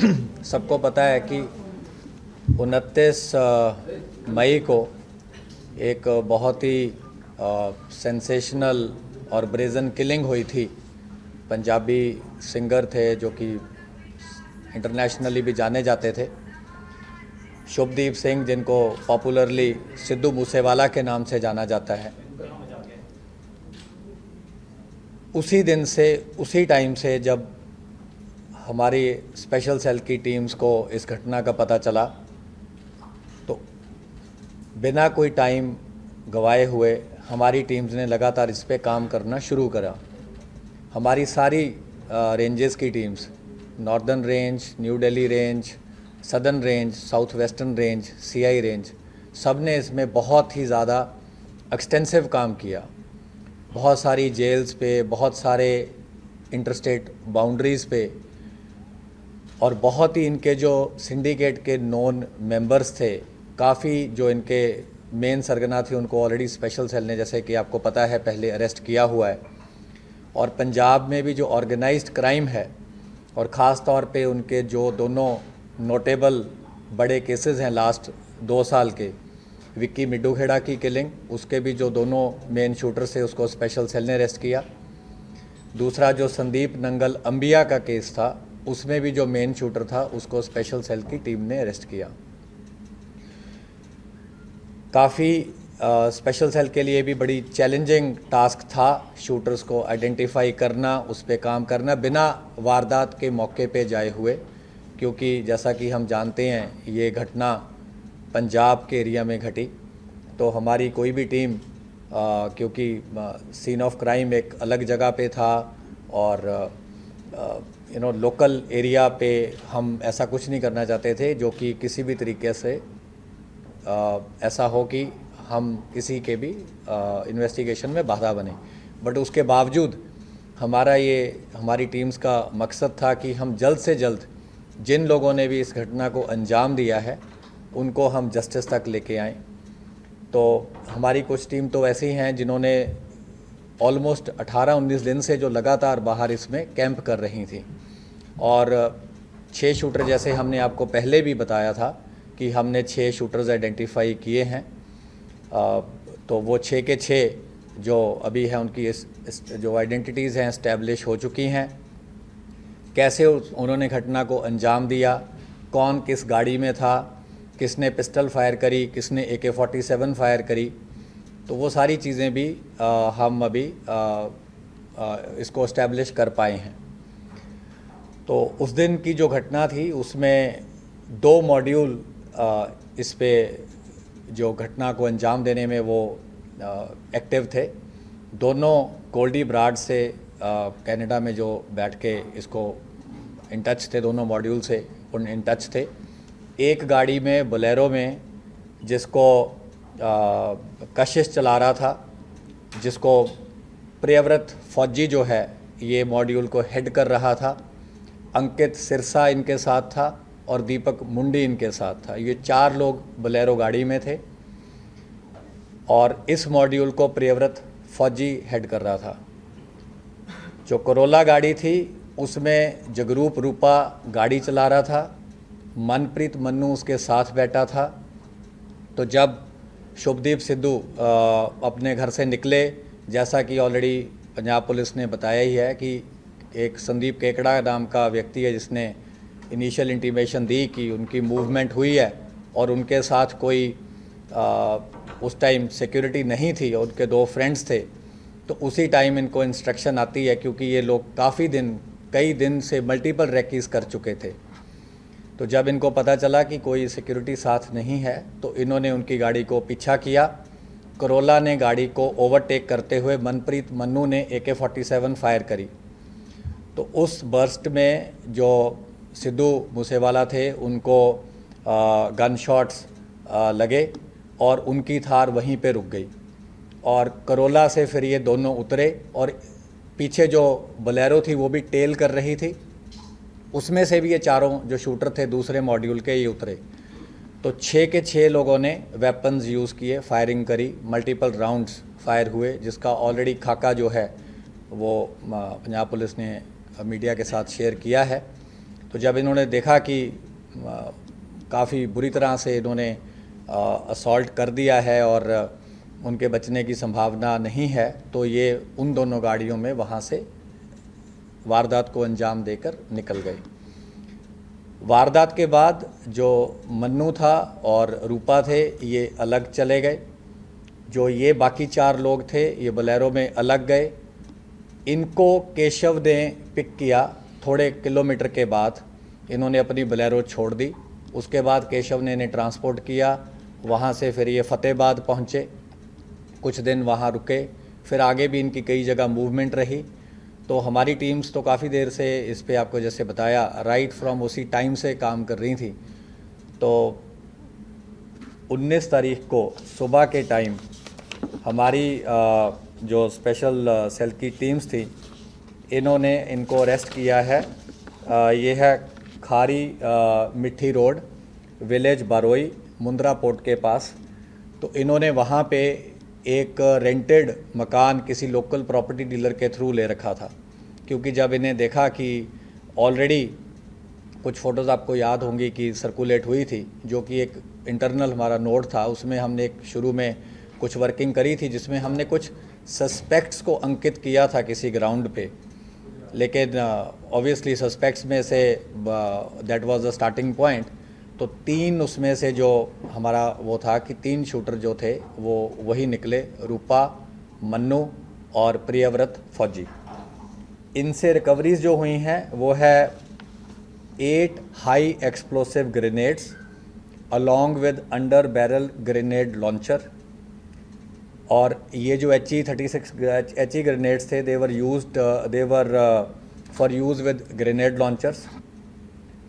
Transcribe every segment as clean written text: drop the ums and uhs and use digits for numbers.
सबको पता है कि 29 मई को एक बहुत ही सेंसेशनल और ब्रेजन किलिंग हुई थी। पंजाबी सिंगर थे जो कि इंटरनेशनली भी जाने जाते थे, शुभदीप सिंह, जिनको पॉपुलरली सिद्धू मूसेवाला के नाम से जाना जाता है। उसी दिन से, उसी टाइम से जब हमारी स्पेशल सेल की टीम्स को इस घटना का पता चला, तो बिना कोई टाइम गवाए हुए हमारी टीम्स ने लगातार इस पे काम करना शुरू करा। हमारी सारी रेंजेस की teams, northern range, new Delhi range, southern range, south western range, CI range, सब ने इसमें बहुत ही ज़्यादा एक्सटेंसिव काम किया। बहुत सारी जेल्स पे, बहुत सारे इंटरस्टेट बाउंड्रीज़ पे, और बहुत ही इनके जो सिंडिकेट के नॉन मेंबर्स थे, काफ़ी जो इनके मेन सरगना थे, उनको ऑलरेडी स्पेशल सेल ने, जैसे कि आपको पता है, पहले अरेस्ट किया हुआ है। और पंजाब में भी जो ऑर्गेनाइज्ड क्राइम है, और ख़ास तौर पे उनके जो दोनों नोटेबल बड़े केसेस हैं लास्ट 2 साल के, विक्की मिड्डूखेड़ा की किलिंग, उसके भी जो दोनों मेन शूटर्स थे उसको स्पेशल सेल ने अरेस्ट किया। दूसरा जो संदीप नंगल अंबिया का केस था, उसमें भी जो मेन शूटर था उसको स्पेशल सेल की टीम ने अरेस्ट किया। काफ़ी स्पेशल सेल के लिए भी बड़ी चैलेंजिंग टास्क था शूटर्स को आइडेंटिफाई करना, उस पर काम करना बिना वारदात के मौके पे जाए हुए, क्योंकि जैसा कि हम जानते हैं ये घटना पंजाब के एरिया में घटी। तो हमारी कोई भी टीम, क्योंकि सीन ऑफ क्राइम एक अलग जगह पे था और लोकल एरिया पे हम ऐसा कुछ नहीं करना चाहते थे जो कि किसी भी तरीके से ऐसा हो कि हम किसी के भी इन्वेस्टिगेशन में बाधा बने। बट उसके बावजूद हमारी टीम्स का मकसद था कि हम जल्द से जल्द जिन लोगों ने भी इस घटना को अंजाम दिया है उनको हम जस्टिस तक लेके आएँ। तो हमारी कुछ टीम तो ऐसी हैं जिन्होंने ऑलमोस्ट 18-19 दिन से जो लगातार बाहर इसमें कैंप कर रही थी, और 6 शूटर, जैसे हमने आपको पहले भी बताया था कि हमने 6 शूटर्स आइडेंटिफाई किए हैं। तो वो 6 के 6 जो अभी हैं उनकी जो आइडेंटिटीज़ हैं इस्टेब्लिश हो चुकी हैं। कैसे उन्होंने घटना को अंजाम दिया, कौन किस गाड़ी में था, किसने पिस्टल फायर करी, किसने AK-47 फायर करी, तो वो सारी चीज़ें भी हम अभी इसको इस्टेब्लिश कर पाए हैं। तो उस दिन की जो घटना थी उसमें 2 मॉड्यूल इस पे जो घटना को अंजाम देने में वो एक्टिव थे। दोनों गोल्डी ब्राड से कनाडा में जो बैठ के इसको इन टच थे, दोनों मॉड्यूल से इन टच थे। एक गाड़ी में, बोलेरो में, जिसको कशिश चला रहा था, जिसको प्रियव्रत फौजी जो है ये मॉड्यूल को हेड कर रहा था। अंकित सिरसा इनके साथ था और दीपक मुंडी इनके साथ था। ये 4 लोग बोलेरो गाड़ी में थे और इस मॉड्यूल को प्रियव्रत फौजी हेड कर रहा था। जो करोला गाड़ी थी उसमें जगरूप रूपा गाड़ी चला रहा था, मनप्रीत मन्नू उसके साथ बैठा था। तो जब शुभदीप सिद्धू अपने घर से निकले, जैसा कि ऑलरेडी पंजाब पुलिस ने बताया ही है कि एक संदीप केकड़ा नाम का व्यक्ति है जिसने इनिशियल इंटीमेशन दी कि उनकी मूवमेंट हुई है और उनके साथ कोई उस टाइम सिक्योरिटी नहीं थी और उनके 2 फ्रेंड्स थे। तो उसी टाइम इनको इंस्ट्रक्शन आती है, क्योंकि ये लोग कई दिन से मल्टीपल रेकीज़ कर चुके थे। तो जब इनको पता चला कि कोई सिक्योरिटी साथ नहीं है तो इन्होंने उनकी गाड़ी को पीछा किया। करोला ने गाड़ी को ओवरटेक करते हुए मनप्रीत मन्नू ने AK-47 फायर करी। तो उस बर्स्ट में जो सिद्धू मूसेवाला थे उनको गन शॉट्स लगे और उनकी थार वहीं पे रुक गई। और करोला से फिर ये दोनों उतरे और पीछे जो बोलेरो थी वो भी टेल कर रही थी, उसमें से भी ये 4 जो शूटर थे दूसरे मॉड्यूल के, ये उतरे। तो 6 के 6 लोगों ने वेपन्स यूज़ किए, फायरिंग करी, मल्टीपल राउंड्स फायर हुए, जिसका ऑलरेडी खाका जो है वो पंजाब पुलिस ने मीडिया के साथ शेयर किया है। तो जब इन्होंने देखा कि काफ़ी बुरी तरह से इन्होंने असॉल्ट कर दिया है और उनके बचने की संभावना नहीं है, तो ये उन दोनों गाड़ियों में वहाँ से वारदात को अंजाम देकर निकल गए। वारदात के बाद जो मन्नू था और रूपा थे ये अलग चले गए। जो ये बाकी 4 लोग थे ये बोलेरो में अलग गए। इनको केशव ने पिक किया। थोड़े किलोमीटर के बाद इन्होंने अपनी बोलेरो छोड़ दी। उसके बाद केशव ने इन्हें ट्रांसपोर्ट किया। वहाँ से फिर ये फतेहाबाद पहुँचे, कुछ दिन वहाँ रुके, फिर आगे भी इनकी कई जगह मूवमेंट रही। तो हमारी टीम्स तो काफ़ी देर से इस पे आपको जैसे बताया राइट फ्रॉम उसी टाइम से काम कर रही थी। तो 19 तारीख को सुबह के टाइम हमारी जो स्पेशल सेल की टीम्स थी इन्होंने इनको अरेस्ट किया है। ये है खारी मिट्टी रोड, विलेज बारोई, मुंद्रा पोर्ट के पास। तो इन्होंने वहाँ पे एक रेंटेड मकान किसी लोकल प्रॉपर्टी डीलर के थ्रू ले रखा था, क्योंकि जब इन्हें देखा कि ऑलरेडी कुछ फ़ोटोज़ आपको याद होंगी कि सर्कुलेट हुई थी, जो कि एक इंटरनल हमारा नोट था, उसमें हमने एक शुरू में कुछ वर्किंग करी थी जिसमें हमने कुछ सस्पेक्ट्स को अंकित किया था किसी ग्राउंड पे। लेकिन ऑब्वियसली सस्पेक्ट्स में say that was the starting point. तो 3 उसमें से जो हमारा वो था कि 3 शूटर जो थे वो वही निकले, रूपा, मन्नू और प्रियव्रत फौजी। इनसे रिकवरीज जो हुई हैं वो है 8 high explosive grenades along with under barrel grenade launcher. और ये जो HE-36 ग्रेनेड्स थे they were for use with grenade launchers.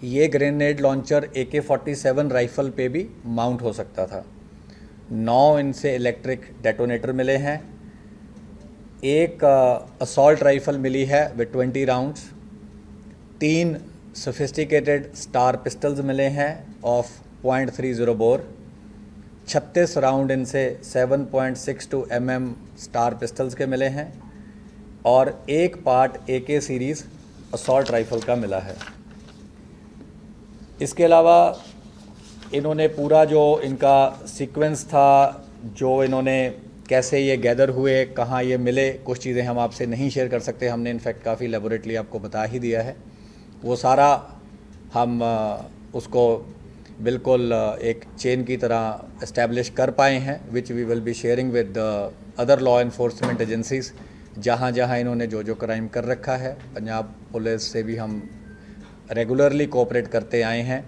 ये ग्रेनेड लॉन्चर AK-47 राइफ़ल पे भी माउंट हो सकता था। 9 इनसे इलेक्ट्रिक डेटोनेटर मिले हैं। एक असॉल्ट राइफ़ल मिली है with 20 rounds. 3 sophisticated star pistols मिले हैं ऑफ .30 बोर। 36 राउंड इनसे 7.62 mm स्टार पिस्टल्स के मिले हैं और एक part AK series assault rifle का मिला है। इसके अलावा इन्होंने पूरा जो इनका सीक्वेंस था, जो इन्होंने कैसे ये गैदर हुए, कहाँ ये मिले, कुछ चीज़ें हम आपसे नहीं शेयर कर सकते। हमने इनफैक्ट काफ़ी लेबोरेटली आपको बता ही दिया है। वो सारा हम उसको बिल्कुल एक चेन की तरह इस्टेब्लिश कर पाए हैं, which we will be sharing with other law enforcement agencies जहाँ जहाँ इन्होंने जो जो क्राइम कर रखा है। पंजाब पुलिस से भी हम रेगुलरली कोऑपरेट करते आए हैं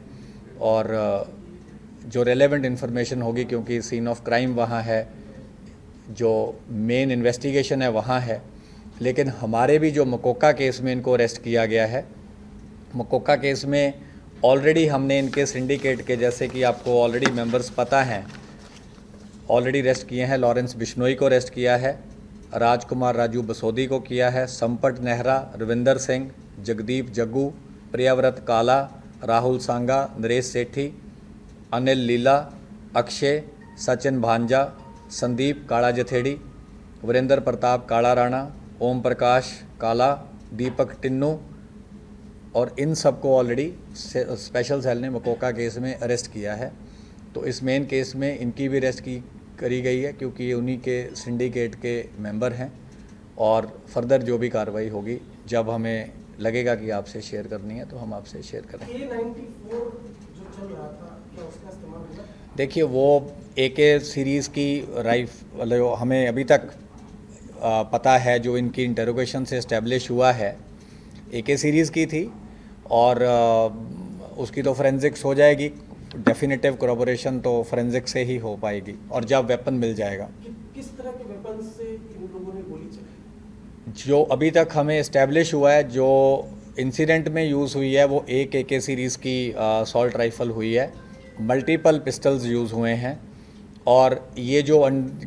और जो रेलेवेंट इन्फॉर्मेशन होगी, क्योंकि सीन ऑफ क्राइम वहाँ है, जो मेन इन्वेस्टिगेशन है वहाँ है। लेकिन हमारे भी जो मकोका केस में इनको अरेस्ट किया गया है, मकोका केस में ऑलरेडी हमने इनके सिंडिकेट के, जैसे कि आपको ऑलरेडी मेंबर्स पता हैं, ऑलरेडी अरेस्ट किए हैं। लॉरेंस बिश्नोई को अरेस्ट किया है, राजकुमार राजू बसोदी को किया है, संपट नेहरा, रविंदर सिंह, जगदीप जग्गू, प्रियव्रत काला, राहुल सांगा, नरेश सेठी, अनिल लीला, अक्षय, सचिन भांजा, संदीप काला जथेड़ी, वीरेंद्र प्रताप काला राणा, ओम प्रकाश काला, दीपक टिन्नू, और इन सबको ऑलरेडी स्पेशल सेल ने मकोका केस में अरेस्ट किया है। तो इस मेन केस में इनकी भी अरेस्ट करी गई है, क्योंकि ये उन्हीं के सिंडिकेट के मेंबर हैं। और फर्दर जो भी कार्रवाई होगी, जब हमें लगेगा कि आपसे शेयर करनी है तो हम आपसे शेयर करेंगे। A-94 जो चल रहा था, क्या उसका इस्तेमाल हुआ? देखिए, वो AK सीरीज़ की राइफल हमें अभी तक पता है, जो इनकी इंटरोगेशन से इस्टेब्लिश हुआ है, AK सीरीज़ की थी। और उसकी तो फोरेंसिक्स हो जाएगी, डेफिनेटिव कोरबोरेशन तो फोरेंसिक से ही हो पाएगी, और जब वेपन मिल जाएगा। किस तरह के वेपन से इन लोगों ने गोली चलाई? जो अभी तक हमें इस्टेब्लिश हुआ है, जो इंसिडेंट में यूज़ हुई है, वो एक AK सीरीज़ की असॉल्ट राइफ़ल हुई है। मल्टीपल पिस्टल्स यूज़ हुए हैं, और ये जो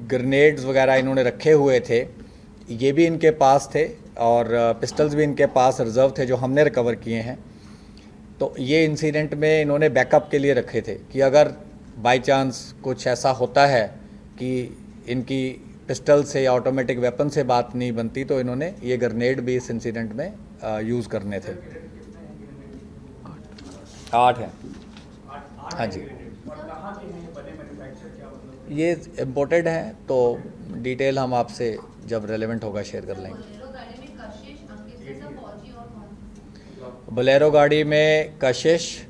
ग्रेनेड्स वगैरह इन्होंने रखे हुए थे, ये भी इनके पास थे, और पिस्टल्स भी इनके पास रिज़र्व थे जो हमने रिकवर किए हैं। तो ये इंसिडेंट में इन्होंने बैकअप के लिए रखे थे कि अगर बाय चांस कुछ ऐसा होता है कि इनकी पिस्टल से या ऑटोमेटिक वेपन से बात नहीं बनती, तो इन्होंने ये ग्रेनेड भी इस इंसिडेंट में यूज़ करने थे। 8 हैं। आठ हाँ जी। इंटीग्रेटेड। और कहाँ के हैं ये बने मैन्युफैक्चर, क्या मतलब? ये इम्पोर्टेड हैं, तो डिटेल हम आपसे जब रेलेवेंट होगा शेयर कर लेंगे। बोलेरो गाड़ी में कशिश, अंकित सिरसा, फौजी और कौन? बोलेरो गाड़ी में कशिश,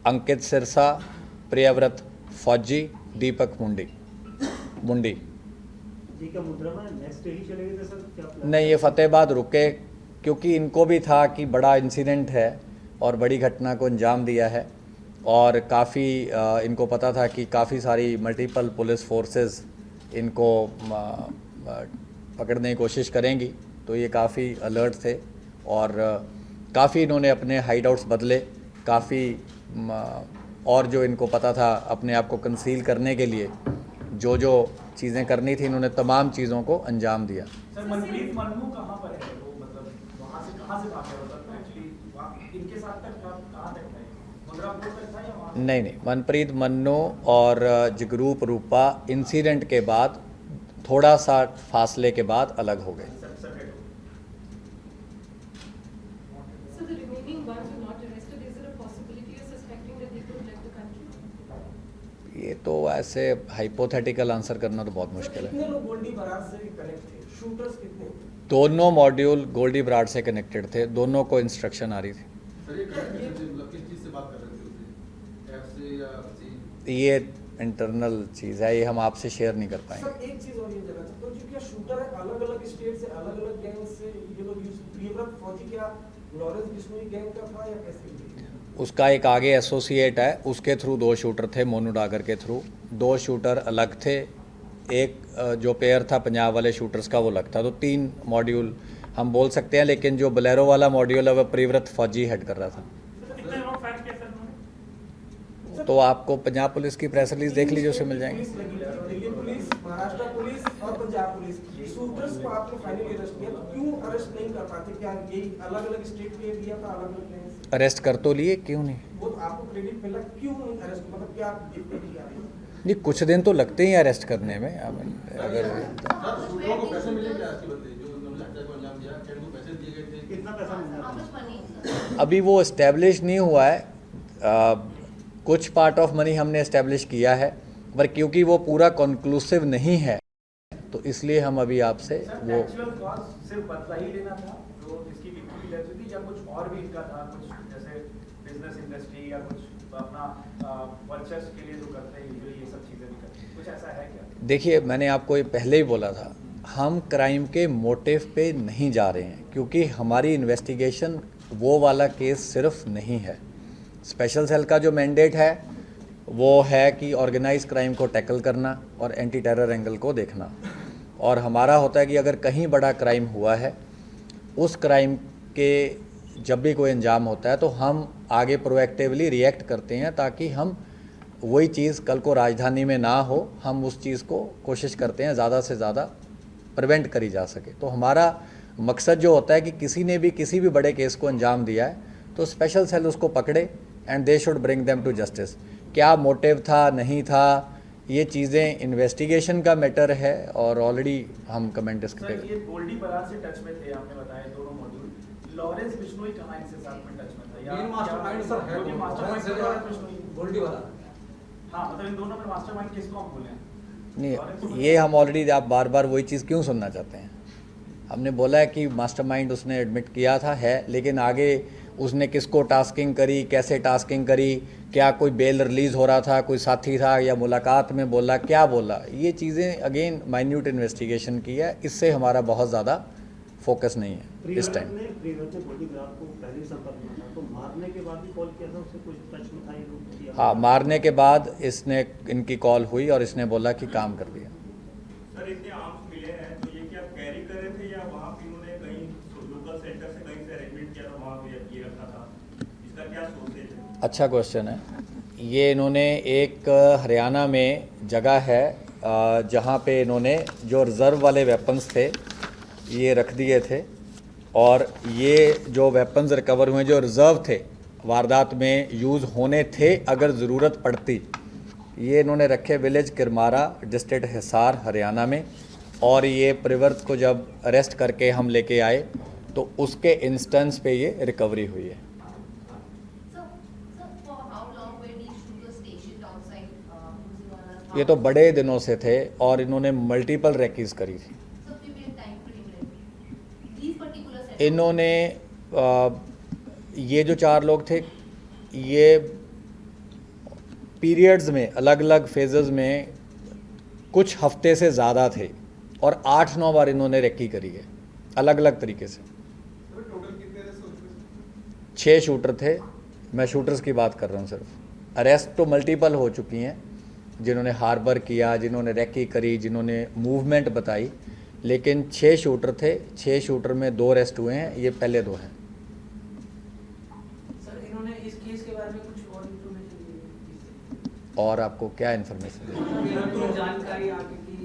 अंकित सिरसा, प्रियव्रत फौजी, दीपक मुंडी। जी का मुद्रा में नेक्स्ट डे ही चले गए थे सर, क्या प्लान? नहीं, ये फतेहाबाद रुके क्योंकि इनको भी था कि बड़ा इंसिडेंट है और बड़ी घटना को अंजाम दिया है, और काफ़ी इनको पता था कि काफ़ी सारी मल्टीपल पुलिस फोर्सेस इनको पकड़ने की कोशिश करेंगी, तो ये काफ़ी अलर्ट थे और काफ़ी इन्होंने अपने हाइड आउट्स बदले, काफ़ी और जो इनको पता था अपने आप को कंसील करने के लिए जो जो चीज़ें करनी थी, इन्होंने तमाम चीज़ों को अंजाम दिया। सर मनप्रीत मन्नू कहाँ पर है वो, मतलब कहाँ से भागे, मतलब एक्चुअली इनके साथ तक कहाँ तक था, मुद्रा पोर्ट तक था या वहाँ? नहीं, मनप्रीत मन्नू और जगरूप रूपा इंसिडेंट के बाद थोड़ा सा फासले के बाद अलग हो गए। So the remaining ones who not arrested, is there a possibility of suspecting that they could have left the country? ये तो ऐसे हाइपोथेटिकल आंसर करना तो बहुत मुश्किल है। कितने लोग गोल्डी बराज से कनेक्ट थे, शूटर्स कितने थे? दोनों मॉड्यूल गोल्डी ब्राड से कनेक्टेड थे, दोनों को इंस्ट्रक्शन आ रही थी। सर ये मतलब किस चीज़ से बात कर रहे थे उसे, ऐप से या किसी? ये इंटरनल चीज़ है, ये हम आपसे शेयर नहीं कर पाएंगे। सर एक चीज और ये जानना चाहता हूँ, जो क्या शूटर है अलग अलग स्टेट से, अलग अलग गैंग से ये लोग यूज, प्रियव्रत फौजी क्या लॉरेंस बिश्नोई गैंग का था या कैसे? उसका एक आगे एसोसिएट है, उसके थ्रू 2 शूटर थे, मोनू डागर के थ्रू 2 शूटर अलग थे, एक जो पेयर था पंजाब वाले शूटर्स का वो अलग था, तो 3 मॉड्यूल हम बोल सकते हैं, लेकिन जो बोलेरो वाला मॉड्यूल है वह प्रियव्रत फौजी हेड कर रहा था। तो आपको पंजाब पुलिस की प्रेस रिलीज देख लीजिए, उससे मिल जाएंगे। दिल्ली पुलिस, महाराष्ट्र पुलिस और पंजाब पुलिस, शूटर्स को आपने फाइनली अरेस्ट किया, तो क्यों अरेस्ट नहीं कर पाते? क्या यही अलग अलग स्टेट के दिया था, अलग अलग गैंग से? अरेस्ट कर तो लिए, क्यों नहीं? वो तो आपको क्रेडिट मिला, क्यों नहीं अरेस्ट, मतलब क्या दिक्कत क्या है? नहीं, कुछ दिन तो लगते ही अरेस्ट करने में। अगर सर शूटरों को पैसे मिले क्या इसके बदले, जो उन्होंने अटैक को अंजाम दिया, क्या इनको पैसे दिए गए थे? कितना पैसा मिला? How much money, sir? अभी वो इस्टेब्लिश नहीं हुआ है, कुछ पार्ट ऑफ मनी हमने इस्टेब्लिश किया है, पर क्योंकि वो पूरा कंक्लूसिव नहीं है तो इसलिए हम अभी आपसे वो एक्चुअल कॉज सिर्फ बदला ही लेना था जो जिसकी विक्टिम डेथ हुई थी, या कुछ और भी इनका था, कुछ जैसे बिजनेस इंडस्ट्री या कुछ अपना वर्चस्व के लिए जो करते हैं यूजुअली ये सब चीजें भी करते हैं, कुछ ऐसा है क्या? देखिए, मैंने आपको ये पहले ही बोला था, हम क्राइम के मोटिव पे नहीं जा रहे हैं, क्योंकि हमारी इन्वेस्टिगेशन वो वाला केस सिर्फ नहीं है। स्पेशल सेल का जो मैंडेट है वो है कि ऑर्गेनाइज क्राइम को टैकल करना और एंटी टेरर एंगल को देखना, और हमारा होता है कि अगर कहीं बड़ा क्राइम हुआ है, उस क्राइम के जब भी कोई अंजाम होता है तो हम आगे प्रोएक्टिवली रिएक्ट करते हैं, ताकि हम वही चीज़ कल को राजधानी में ना हो, हम उस चीज़ को कोशिश करते हैं ज़्यादा से ज़्यादा प्रिवेंट करी जा सके। तो हमारा मकसद जो होता है कि किसी ने भी किसी भी बड़े केस को अंजाम दिया है तो स्पेशल सेल उसको पकड़े and they should bring them to justice. क्या मोटिव था, नहीं था, ये चीज़ें इन्वेस्टिगेशन का मैटर है और ऑलरेडी हम कमेंट इसके सर ये गोल्डी बराज से टच में थे, आपने बताया दोनों मॉड्यूल, लॉरेंस बिश्नोई कहाँ इनसे साथ में टच में था? या मेन मास्टरमाइंड सर है क्योंकि मास्टरमाइंड लॉरेंस लॉरेंस बिश्नोई। गोल्डी वाला। हाँ, मतलब इन दोनों में मास्टरमाइंड किसको हम बोले? नहीं, ये हम ऑलरेडी, आप बार बार वही चीज़ क्यों सुनना चाहते हैं? हमने बोला है कि मास्टरमाइंड उसने एडमिट किया था है, लेकिन आगे उसने किसको टास्किंग करी, कैसे टास्किंग करी, क्या कोई बेल रिलीज़ हो रहा था, कोई साथी था या मुलाकात में बोला, क्या बोला, ये चीज़ें अगेन माइन्यूट इन्वेस्टिगेशन की है, इससे हमारा बहुत ज़्यादा फोकस नहीं है इस टाइम। प्रियव्रत ने गोल्डी ब्राड को पहले ही संपर्क में था, तो मारने के बाद भी कॉल किया था, उससे कुछ टच में था ये लोग? हाँ, मारने के बाद इसने इनकी कॉल हुई और इसने बोला कि काम कर दिया। सर इतने आर्म्स मिले हैं तो ये क्या कैरी कर रहे थे या वहाँ पे इन्होंने कहीं लोकल सेंटर से कहीं से अरेंजमेंट किया था, वहाँ पे ये रखा था, इसका क्या सोर्सेज है? अच्छा क्वेश्चन है। ये इन्होंने एक हरियाणा में जगह है जहाँ पे इन्होंने जो रिज़र्व वाले वेपन्स थे ये रख दिए थे, और ये जो वेपन्स रिकवर हुए जो रिज़र्व थे, वारदात में यूज़ होने थे अगर ज़रूरत पड़ती, ये इन्होंने रखे विलेज किरमारा, डिस्ट्रिक्ट हिसार, हरियाणा में। और ये प्रियव्रत को जब अरेस्ट करके हम लेके आए तो उसके इंस्टेंस पे ये रिकवरी हुई है। So, for outside Muzziwala? ये तो बड़े दिनों से थे और इन्होंने मल्टीपल रेकीज करी थी। So give me a time frame like these particular setups. इन्होंने ये जो 4 लोग थे ये पीरियड्स में अलग अलग फेजेस में कुछ हफ्ते से ज़्यादा थे और 8-9 बार इन्होंने रेकी करी है अलग अलग तरीके से। टोटल कितने अरेस्ट हो चुके 6 शूटर थे, मैं शूटर्स की बात कर रहा हूँ सिर्फ। अरेस्ट तो मल्टीपल हो चुकी हैं, जिन्होंने हार्बर किया, जिन्होंने रेकी करी, जिन्होंने मूवमेंट बताई, लेकिन 6 शूटर थे। 6 शूटर में 2 अरेस्ट हुए हैं, ये पहले 2 हैं। सर इन्होंने इस केस के बारे में कुछ और इन्फॉर्मेशन दी और आपको क्या इन्फॉर्मेशन है? जानकारी आगे की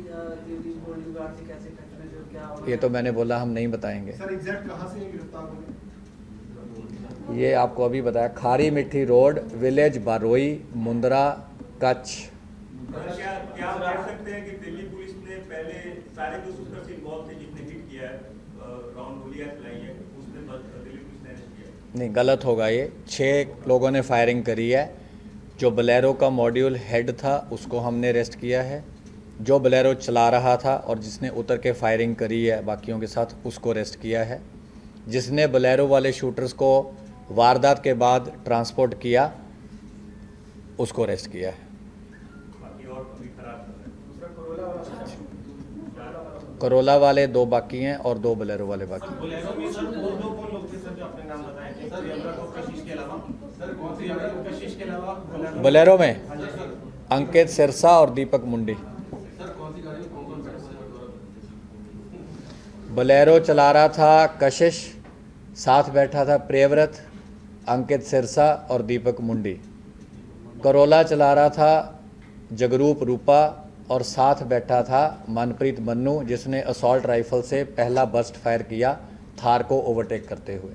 होल्डिंग गार्ड से कैसे टच में जो क्या और ये तो मैंने बोला हम नहीं बताएंगे। सर एग्जैक्ट कहाँ से ये गिरफ्तार हुए? ये आपको अभी बताया, खारी मिट्टी रोड, विलेज बारोई, मुंद्रा, कच्छ। क्या क्या कह सकते हैं कि दिल्ली पुलिस ने पहले सारे जो शूटर्स इन्वॉल्व थे जिसने हिट किया है राउंड गोलियां चलाई है उसने दिल्ली पुलिस ने अरेस्ट किया? नहीं, गलत होगा ये। 6 लोगों ने फायरिंग करी है। जो बोलेरो का मॉड्यूल हेड था उसको हमने अरेस्ट किया है। जो बोलेरो चला रहा था और जिसने उतर के फायरिंग करी है बाकियों के साथ, उसको अरेस्ट किया है। जिसने बोलेरो वाले शूटर्स को वारदात के बाद ट्रांसपोर्ट किया उसको अरेस्ट किया है। बाकी और अभी फरार कर रहे हैं। दूसरा करोला करोला वाले 2 बाकी हैं और 2 बोलेरो वाले बाकी हैं। बोलेरो में सर और दो कौन लोग थे सर जो आपने नाम बताए थे? सर प्रियंका को कशिश के अलावा सर कौन सी जगह कशिश के अलावा बोलेरो में हाँ जी सर। अंकित सिरसा और दीपक मुंडी। सर कौन सी गाड़ी में कौन कौन बैठे थे? बोलेरो चला रहा था कशिश, साथ बैठा था प्रियव्रत, अंकित सिरसा और दीपक मुंडी। करोला चला रहा था जगरूप रूपा और साथ बैठा था मनप्रीत मन्नू, जिसने असॉल्ट राइफल से पहला बर्स्ट फायर किया थार को ओवरटेक करते हुए।